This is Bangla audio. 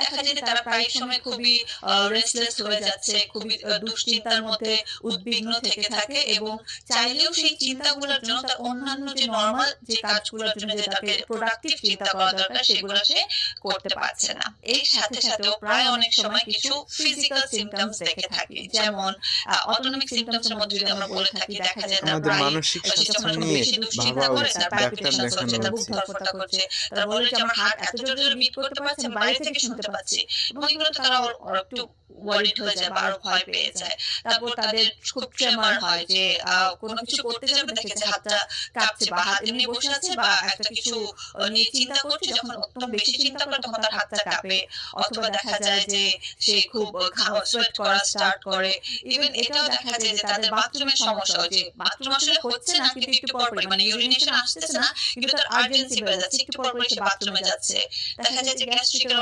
দেখা যায় যে তারা প্রায় সময় খুবই রেস্টলেস হয়ে যাচ্ছে, খুবই দুশ্চিন্তার মধ্যে উদ্বিগ্ন থেকে থাকে এবং চাইলেও সেই চিন্তাগুলোর জন্য তার অন্যান্য যে নরমাল যে কাজগুলোর জন্য যে তাকে প্রোডাক্টিভ চিন্তা করা দরকার সেগুলো সে করতে পারছে না। এর সাথে সাথেও প্রায় অনেক সময় কিছু ফিজিক্যাল সিম্পটমস দেখে থাকি। যেমন অটোনমিক সিম্পটমস এর মধ্যে যদি আমরা বলে থাকি দেখা যায় তারা আমাদের প্রায়ই মানসিক যখন স্বাস্থ্য খুব নিয়ে বেশি দুশ্চিন্তা ভাবা করে উচিত। তার ডাক্তার পালপিটেশনস দেখানো হচ্ছে, তার বুক উচিত। ধড়ফড় করছে। তারা বলে যে আমার হার্ট এত জোরে, জোরে বিট করতে পারছে আমি বাইরে থেকে শুনতে পাচ্ছি। এবং এগুলোতে তারা একটু ওয়ারিড হয়ে যায় বা আরো ভয় পেয়ে যায়। তারপর তাদের খুব ট্রেমার হয় যে কোনো কিছু করতে যাবে দেখে যে হাতটা কাঁপছে বা হাত এমনি বসে আছে বা একটা কিছু নিয়ে চিন্তা করছে, যখন একদম বেশি চিন্তা করে তখন তার হাতটা কাঁপে। অথবা দেখা যায় যে সে খুব সোয়েট করা স্টার্ট করে। ইভেন এটাও দেখা যায় যে তাদের বাথরুমের সমস্যা হয়, যে বাথরুম আসলে হচ্ছে না কিন্তু একটু পরপরই মানে ইউরিনেশন আসতেছে না কিন্তু তার আর্জেন্সি বেড়ে যাচ্ছে। একটু পরপরই সে বাথরুমে যাচ্ছে। দেখা যায় যে গ্যাস্ট্রিকের